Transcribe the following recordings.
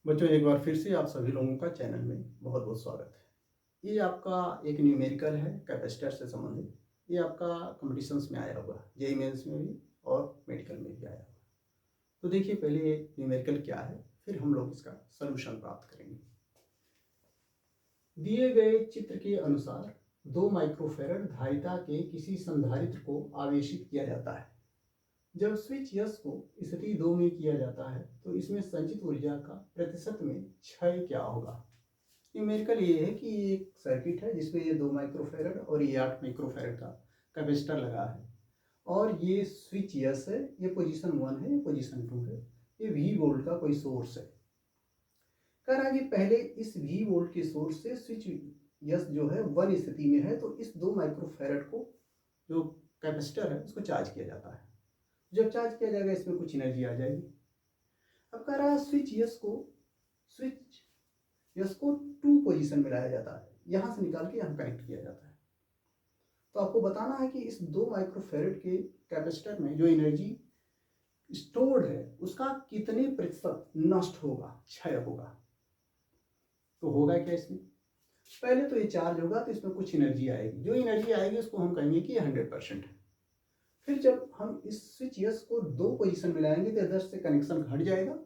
बच्चों, एक बार फिर से आप सभी लोगों का चैनल में बहुत बहुत स्वागत है। ये आपका एक न्यूमेरिकल है कैपेसिटर से संबंधित। ये आपका कॉम्पिटिशन्स में आया हुआ, जेईई मेंस में भी और मेडिकल में भी आया हुआ। तो देखिए, पहले ये न्यूमेरिकल क्या है, फिर हम लोग इसका सलूशन प्राप्त करेंगे। दिए गए चित्र के अनुसार 2 माइक्रोफेरड धारिता के किसी संधारित्र को आवेशित किया जाता है। जब स्विच यस को स्थिति 2 में किया जाता है तो इसमें संचित ऊर्जा का प्रतिशत में क्षय क्या होगा। न्यूमेरिकल ये है कि ये एक सर्किट है जिसमें ये 2 माइक्रोफेरड और ये 8 माइक्रोफेरड का कैपेसिटर लगा है, और ये स्विच यस है, ये पोजीशन 1 है, ये पोजीशन 2 है, ये वी वोल्ट का कोई सोर्स है। कह रहा है कि पहले इस वी वोल्ट के सोर्स से स्विच यस जो है 1 स्थिति में है, तो इस 2 माइक्रोफेरड को जो कैपेसिटर है उसको चार्ज किया जाता है। जब चार्ज किया जाएगा इसमें कुछ एनर्जी आ जाएगी। अब कह रहा है स्विच यस को 2 पोजीशन में लाया जाता है, यहां से निकाल के यहां कनेक्ट किया जाता है। तो आपको बताना है कि इस 2 माइक्रोफेरड के कैपेसिटर में जो एनर्जी स्टोर्ड है उसका कितने प्रतिशत नष्ट होगा, क्षय होगा। तो होगा क्या इसमें, पहले तो ये चार्ज होगा तो इसमें कुछ एनर्जी आएगी। जो एनर्जी आएगी उसको हम कहेंगे कि 100% है। फिर जब हम इस स्विच यस को 2 पोजीशन में लाएंगे तो इधर से कनेक्शन हट जाएगा।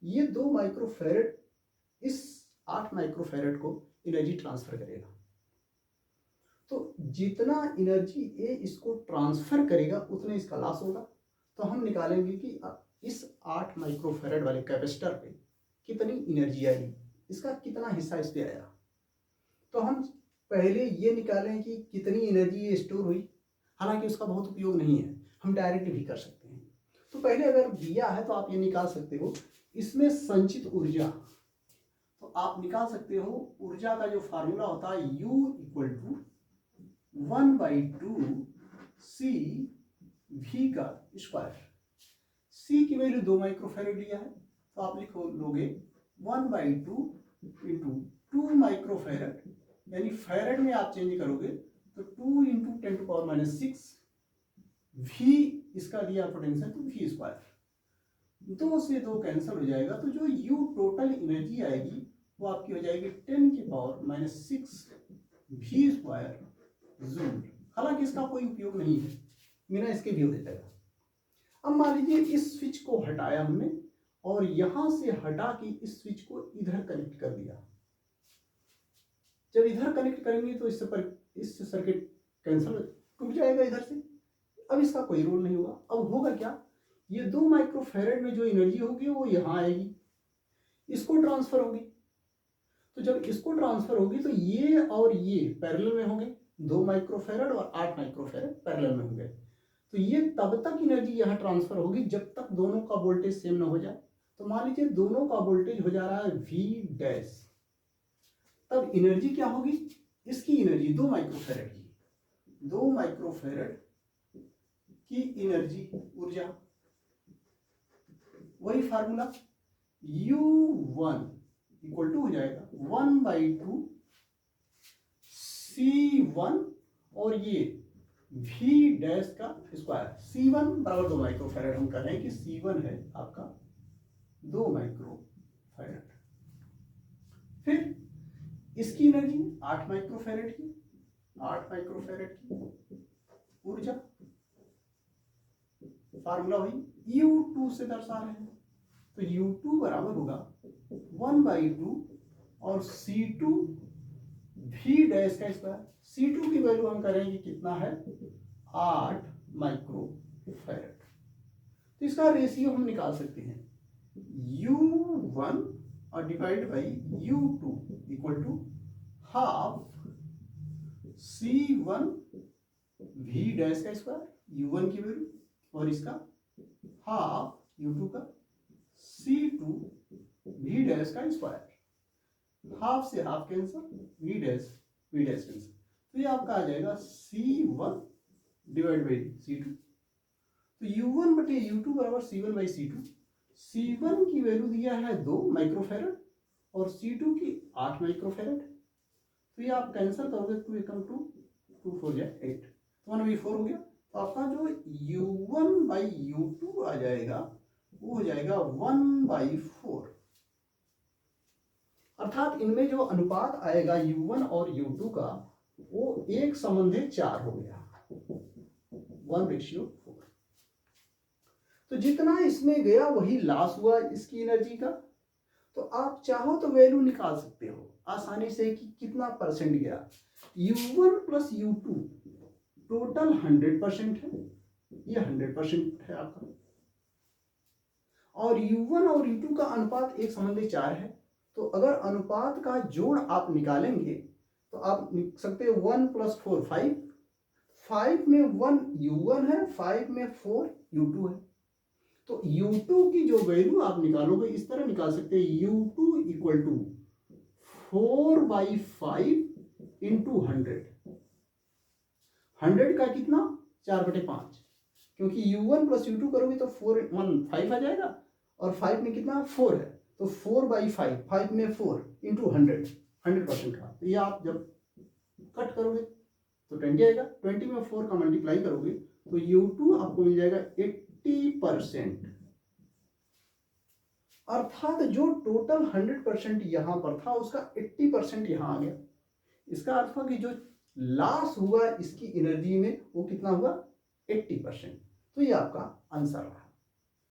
ये 2 माइक्रोफेरड इस 8 माइक्रोफेरड को एनर्जी ट्रांसफर करेगा। तो जितना एनर्जी ये इसको ट्रांसफर करेगा उतने इसका लॉस होगा। तो हम निकालेंगे कि इस 8 माइक्रोफेरड वाले कैपेसिटर पे कितनी एनर्जी आई, इसका कितना हिस्सा इस पे आया। तो हम पहले ये निकालें कि कितनी एनर्जी ये स्टोर हुई। हालांकि उसका बहुत उपयोग नहीं है, हम डायरेक्ट भी कर सकते हैं। तो पहले अगर दिया है तो आप ये निकाल सकते हो, इसमें संचित ऊर्जा। तो आप निकाल सकते हो ऊर्जा का जो फार्मूला होता है U equal to 1/2 C V का स्क्वायर। सी की वैल्यू 2 माइक्रोफेरेड लिया है, तो आप लोगे 1/2 इंटू 2 माइक्रोफेरेड, यानी फेरेड में आप चेंज करोगे तो 2 इंटू 10⁻⁶। वी इसका दिया पोटेंशियल तो वी स्क्वायर। 2 से 2 कैंसिल हो जाएगा, तो जो यू टोटल एनर्जी आएगी वो आपकी हो जाएगी 10⁻⁶ वी स्क्वायर जूल। हालांकि इसका कोई उपयोग नहीं है, बिना इसके भी हो जाएगा। अब मान लीजिए इस स्विच को हटाया हमने और यहां से हटा के इस स्विच को इधर कनेक्ट कर दिया। जब इधर कनेक्ट करेंगे तो इससे सर्किट कैंसिल टूट जाएगा इधर से। अब इसका कोई रोल नहीं होगा। अब होगा क्या, ये 2 माइक्रोफेरेड में जो एनर्जी होगी वो यहां आएगी, इसको ट्रांसफर होगी। तो जब इसको ट्रांसफर होगी तो ये और ये पैरेलल में होंगे, 2 माइक्रोफेरेड और 8 माइक्रोफेरेड पैरेलल में होंगे। तो ये तब तक एनर्जी यहाँ ट्रांसफर होगी जब तक दोनों का वोल्टेज सेम ना हो जाए। तो मान लीजिए दोनों का वोल्टेज हो जा रहा है V डैश, तब एनर्जी क्या होगी, इसकी एनर्जी 2 माइक्रोफेरेड की, 2 माइक्रोफेरेड की एनर्जी ऊर्जा, वही फार्मूला U1 इक्वल टू हो जाएगा 1/2 C1 और ये V डैश का स्क्वायर। C1 बराबर 2 माइक्रोफेरेड, हम कह रहे हैं कि C1 है आपका 2 माइक्रोफेरेड। फिर इसकी एनर्जी 8 माइक्रोफेरेड की, 8 माइक्रोफेरेड की ऊर्जा, फार्मूला वही U2 से दर्शा रहे हैं। तो U2 बराबर होगा 1/2 और C2 V डैश का स्क्वायर। C2 की वैल्यू हम करेंगे कितना है, 8 माइक्रोफेरेड। तो इसका रेशियो हम निकाल सकते हैं, U1 और divide by U2 equal to half C1 V dash का स्क्वायर, U1 की वैल्यू, और इसका हाफ U2 का C2 V डैश का स्क्वायर। हाफ से half cancer, V dash cancer. तो ये आपका आ जाएगा C1 डिवाइड बाई C2। तो U1 बटे U2 बराबर C1 बाई C2। C1 की वैल्यू दिया है 2 माइक्रोफेरेड और C2 की 8 माइक्रोफेरेड। तो ये आप कैंसिल करोगे, 2 एकम 2, 2 4 जा 8, तो 1/4 हो गया। तो आपका जो U1 बाई U2 आ जाएगा वो हो जाएगा 1/4। अर्थात इनमें जो अनुपात आएगा U1 और U2 का वो 1:4 हो गया, 1:4। तो जितना इसमें गया वही लॉस हुआ इसकी एनर्जी का। तो आप चाहो तो वैल्यू निकाल सकते हो आसानी से कि कितना परसेंट गया। U1 प्लस U2 टोटल 100% है, ये 100% है आपका, और U1 और U2 का अनुपात 1:4 है। तो अगर अनुपात का जोड़ आप निकालेंगे तो आप लिख सकते हो 1 + 4 5, 5 में 1 U1 है, 5 में 4 U2 है। तो U2 की जो वैल्यू आप निकालोगे इस तरह निकाल सकते हैं, U2 = 4/5 इंटू 100। 100 का कितना 4/5, क्योंकि U1 प्लस U2 करोगे तो 4 1 5 आ जाएगा, और 5 में कितना 4 है, तो 4/5, 5 में 4 इंटू 100% का। तो ये आप जब कट करोगे तो 20 आएगा, 20 में 4 का मल्टीप्लाई करोगे तो U2 आपको मिल जाएगा 80%। अर्थात जो टोटल 100% यहां पर था उसका 80% यहां आ गया। इसका अर्थ हुआ कि जो लॉस हुआ इसकी एनर्जी में वो कितना हुआ 80%। तो ये आपका आंसर रहा।